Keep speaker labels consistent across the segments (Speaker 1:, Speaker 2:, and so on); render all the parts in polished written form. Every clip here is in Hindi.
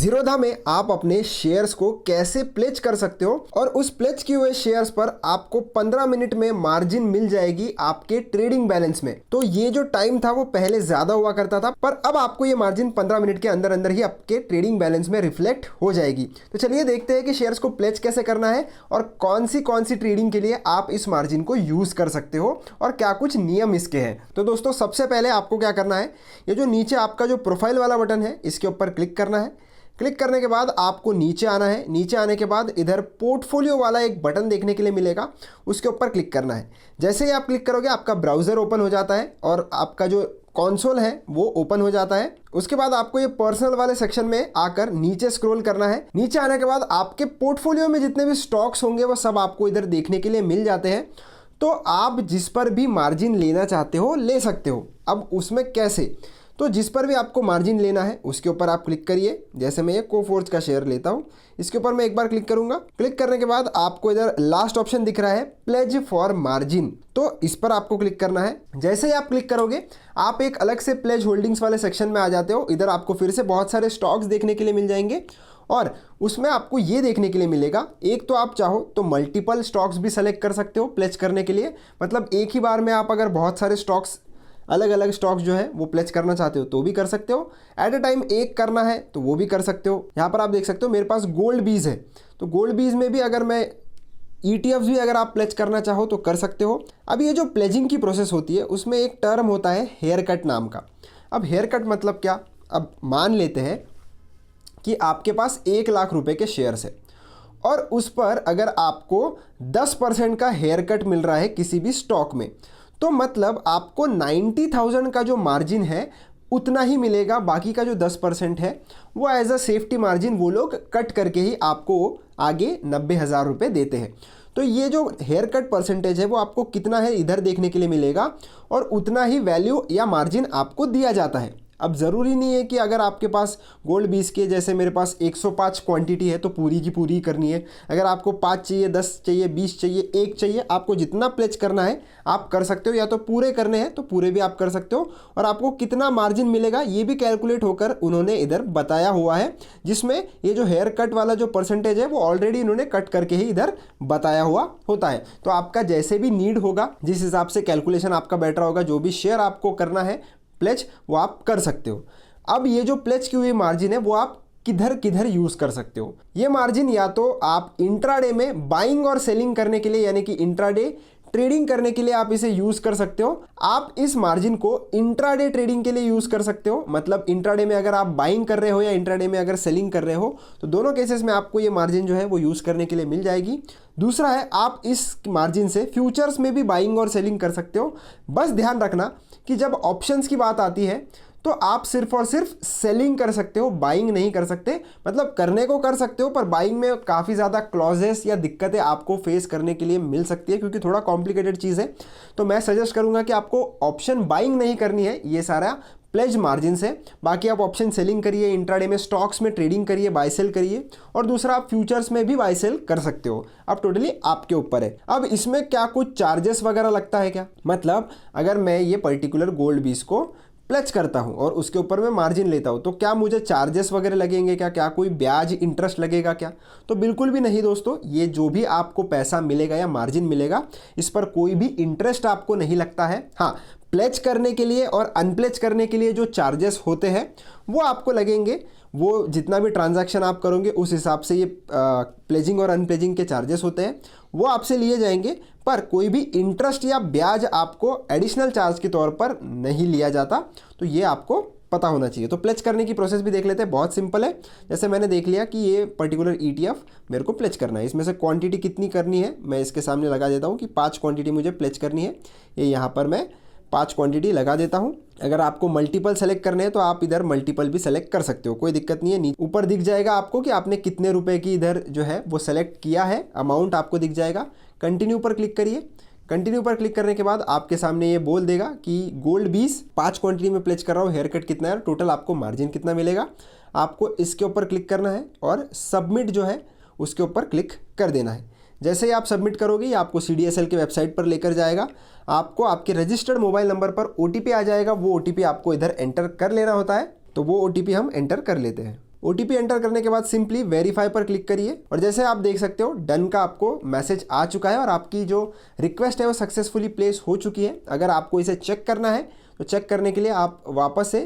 Speaker 1: ज़ीरोधा में आप अपने शेयर्स को कैसे प्लेज कर सकते हो और उस प्लेज किए हुए शेयर्स पर आपको 15 मिनट में मार्जिन मिल जाएगी आपके ट्रेडिंग बैलेंस में। तो ये जो टाइम था वो पहले ज़्यादा हुआ करता था, पर अब आपको ये मार्जिन 15 मिनट के अंदर अंदर ही आपके ट्रेडिंग बैलेंस में रिफ्लेक्ट हो जाएगी। तो चलिए देखते हैं कि शेयर्स को प्लेज कैसे करना है और कौन सी ट्रेडिंग के लिए आप इस मार्जिन को यूज़ कर सकते हो और क्या कुछ नियम इसके हैं। तो दोस्तों सबसे पहले आपको क्या करना है, ये जो नीचे आपका जो प्रोफाइल वाला बटन है इसके ऊपर क्लिक करना है। क्लिक करने के बाद आपको नीचे आना है। नीचे आने के बाद इधर पोर्टफोलियो वाला एक बटन देखने के लिए मिलेगा, उसके ऊपर क्लिक करना है। जैसे ही आप क्लिक करोगे आपका ब्राउज़र ओपन हो जाता है और आपका जो कंसोल है वो ओपन हो जाता है। उसके बाद आपको ये पर्सनल वाले सेक्शन में आकर नीचे स्क्रॉल करना है। नीचे आने के बाद आपके पोर्टफोलियो में जितने भी स्टॉक्स होंगे वो सब आपको इधर देखने के लिए मिल जाते हैं। तो आप जिस पर भी मार्जिन लेना चाहते हो ले सकते हो। अब उसमें कैसे, तो जिस पर भी आपको मार्जिन लेना है उसके ऊपर आप क्लिक करिए। जैसे मैं ये कोफोर्ज का शेयर लेता हूँ, इसके ऊपर मैं एक बार क्लिक करूंगा। क्लिक करने के बाद आपको इधर लास्ट ऑप्शन दिख रहा है प्लेज फॉर मार्जिन, तो इस पर आपको क्लिक करना है। जैसे ही आप क्लिक करोगे आप एक अलग से प्लेज होल्डिंग्स वाले सेक्शन में आ जाते हो। इधर आपको फिर से बहुत सारे स्टॉक्स देखने के लिए मिल जाएंगे और उसमें आपको ये देखने के लिए मिलेगा, एक तो आप चाहो तो मल्टीपल स्टॉक्स भी सेलेक्ट कर सकते हो प्लेज करने के लिए। मतलब एक ही बार में आप अगर बहुत सारे स्टॉक्स, अलग अलग स्टॉक्स जो है वो प्लेज करना चाहते हो तो भी कर सकते हो। एट ए टाइम एक करना है तो वो भी कर सकते हो। यहाँ पर आप देख सकते हो मेरे पास गोल्ड बीज है, तो गोल्ड बीज में भी अगर मैं ETFs भी अगर आप प्लेज करना चाहो तो कर सकते हो। अब ये जो प्लेजिंग की प्रोसेस होती है उसमें एक टर्म होता है हेयर कट नाम का। अब हेयर कट मतलब क्या, अब मान लेते हैं कि आपके पास 1 लाख रुपए के शेयर्स है और उस पर अगर आपको 10% का हेयर कट मिल रहा है किसी भी स्टॉक में, तो मतलब आपको 90,000 का जो मार्जिन है उतना ही मिलेगा। बाकी का जो 10% है वो एज अ सेफ्टी मार्जिन वो लोग कट करके ही आपको आगे 90,000 रुपये देते हैं। तो ये जो हेयर कट परसेंटेज है वो आपको कितना है इधर देखने के लिए मिलेगा और उतना ही वैल्यू या मार्जिन आपको दिया जाता है। अब ज़रूरी नहीं है कि अगर आपके पास गोल्ड 20 के जैसे मेरे पास 105 क्वांटिटी है तो पूरी की पूरी करनी है। अगर आपको 5 चाहिए, 10 चाहिए, 20 चाहिए, 1 चाहिए, आपको जितना प्लेज करना है आप कर सकते हो। या तो पूरे करने हैं तो पूरे भी आप कर सकते हो और आपको कितना मार्जिन मिलेगा ये भी कैलकुलेट होकर उन्होंने इधर बताया हुआ है, जिसमें ये जो हेयर कट वाला जो परसेंटेज है वो ऑलरेडी इन्होंने कट करके ही इधर बताया हुआ होता है। तो आपका जैसे भी नीड होगा, जिस हिसाब से कैलकुलेशन आपका बेटर होगा, जो भी शेयर आपको करना है प्लेज वो आप कर सकते हो। अब ये जो प्लेज की हुई मार्जिन है वो आप किधर किधर यूज़ कर सकते हो। ये मार्जिन या तो आप इंट्राडे में बाइंग और सेलिंग करने के लिए, यानी कि इंट्राडे ट्रेडिंग करने के लिए आप इसे यूज़ कर सकते हो। आप इस मार्जिन को इंट्राडे ट्रेडिंग के लिए यूज़ कर सकते हो। मतलब इंट्राडे में अगर आप बाइंग कर रहे हो या इंट्राडे में अगर सेलिंग कर रहे हो तो दोनों केसेस में आपको ये मार्जिन जो है वो यूज़ करने के लिए मिल जाएगी। दूसरा है आप इस मार्जिन से फ्यूचर्स में भी बाइंग और सेलिंग कर सकते हो। बस ध्यान रखना कि जब ऑप्शंस की बात आती है तो आप सिर्फ और सिर्फ सेलिंग कर सकते हो, बाइंग नहीं कर सकते। मतलब करने को कर सकते हो पर बाइंग में काफ़ी ज़्यादा क्लॉजेस या दिक्कतें आपको फेस करने के लिए मिल सकती है क्योंकि थोड़ा कॉम्प्लिकेटेड चीज़ है। तो मैं सजेस्ट करूंगा कि आपको ऑप्शन बाइंग नहीं करनी है ये सारा प्लेज मार्जिन से। बाकी आप ऑप्शन सेलिंग करिए, इंट्राडे में स्टॉक्स में ट्रेडिंग करिए, बाय सेल करिए, और दूसरा आप फ्यूचर्स में भी बाय सेल कर सकते हो। अब टोटली आपके ऊपर है। अब इसमें क्या कुछ चार्जेस वगैरह लगता है क्या, मतलब अगर मैं ये पर्टिकुलर गोल्ड 20 को प्लेज करता हूं और उसके ऊपर मैं मार्जिन लेता हूं तो क्या मुझे चार्जेस वगैरह लगेंगे क्या, क्या कोई ब्याज इंटरेस्ट लगेगा क्या? तो बिल्कुल भी नहीं दोस्तों। ये जो भी आपको पैसा मिलेगा या मार्जिन मिलेगा इस पर कोई भी इंटरेस्ट आपको नहीं लगता है। हाँ, प्लेज करने के लिए और अनप्लेज करने के लिए जो चार्जेस होते हैं वो आपको लगेंगे। वो जितना भी ट्रांजैक्शन आप करोगे उस हिसाब से ये प्लेजिंग और अनप्लेजिंग के चार्जेस होते हैं वो आपसे लिए जाएंगे, पर कोई भी इंटरेस्ट या ब्याज आपको एडिशनल चार्ज के तौर पर नहीं लिया जाता। तो ये आपको पता होना चाहिए। तो प्लेज करने की प्रोसेस भी देख लेते हैं, बहुत सिंपल है। जैसे मैंने देख लिया कि ये पर्टिकुलर ETF मेरे को प्लेज करना है, इसमें से क्वांटिटी कितनी करनी है मैं इसके सामने लगा देता हूँ कि 5 क्वांटिटी मुझे प्लेज करनी है। ये यहाँ पर मैं 5 क्वांटिटी लगा देता हूँ। अगर आपको मल्टीपल सेलेक्ट करने हैं तो आप इधर मल्टीपल भी सेलेक्ट कर सकते हो, कोई दिक्कत नहीं है। नीचे ऊपर दिख जाएगा आपको कि आपने कितने रुपए की इधर जो है वो सेलेक्ट किया है, अमाउंट आपको दिख जाएगा। कंटिन्यू पर क्लिक करिए। कंटिन्यू पर क्लिक करने के बाद आपके सामने ये बोल देगा कि गोल्ड 20 5 क्वांटिटी में प्लेज कर रहा हूँ, हेयर कट कितना है, टोटल आपको मार्जिन कितना मिलेगा। आपको इसके ऊपर क्लिक करना है और सबमिट जो है उसके ऊपर क्लिक कर देना है। जैसे ही आप सबमिट करोगे ये आपको CDSL के वेबसाइट पर लेकर जाएगा। आपको आपके रजिस्टर्ड मोबाइल नंबर पर OTP आ जाएगा। वो OTP आपको इधर एंटर कर लेना होता है, तो वो OTP हम एंटर कर लेते हैं। OTP एंटर करने के बाद सिंपली वेरीफाई पर क्लिक करिए और जैसे आप देख सकते हो डन का आपको मैसेज आ चुका है और आपकी जो रिक्वेस्ट है वो सक्सेसफुली प्लेस हो चुकी है। अगर आपको इसे चेक करना है तो चेक करने के लिए आप वापस से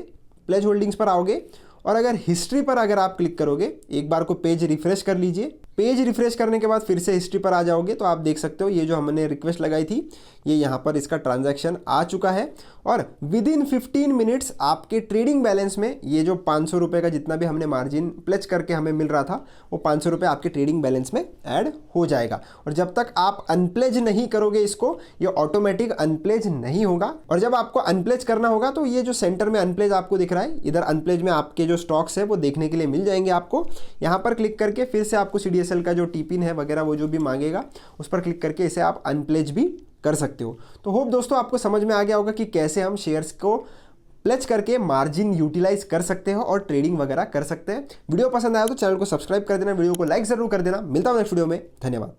Speaker 1: प्लेज होल्डिंग्स पर आओगे और अगर हिस्ट्री पर अगर आप क्लिक करोगे, एक बार को पेज रिफ्रेश कर लीजिए। पेज रिफ्रेश करने के बाद फिर से हिस्ट्री पर आ जाओगे तो आप देख सकते हो ये जो हमने रिक्वेस्ट लगाई थी ये यहाँ पर इसका ट्रांजैक्शन आ चुका है और विद इन 15 मिनट्स आपके ट्रेडिंग बैलेंस में ये जो 500 रुपये का जितना भी हमने मार्जिन प्लेज करके हमें मिल रहा था वो 500 रुपये आपके ट्रेडिंग बैलेंस में ऐड हो जाएगा। और जब तक आप अनप्लेज नहीं करोगे इसको ये ऑटोमेटिक अनप्लेज नहीं होगा। और जब आपको अनप्लेज करना होगा तो ये जो सेंटर में अनप्लेज आपको दिख रहा है, इधर अनप्लेज में आपके जो स्टॉक्स है वो देखने के लिए मिल जाएंगे आपको। यहाँ पर क्लिक करके फिर से आपको CDSL का जो टीपिन है वगैरह वो जो भी मांगेगा उस पर क्लिक करके इसे आप अनप्लेज भी कर सकते हो। तो होप दोस्तों आपको समझ में आ गया होगा कि कैसे हम शेयर्स को प्लेज करके मार्जिन यूटिलाइज कर सकते हो और ट्रेडिंग वगैरह कर सकते हैं। वीडियो पसंद आया तो चैनल को सब्सक्राइब कर देना, वीडियो को लाइक जरूर कर देना। मिलता हूं नेक्स्ट वीडियो में, धन्यवाद।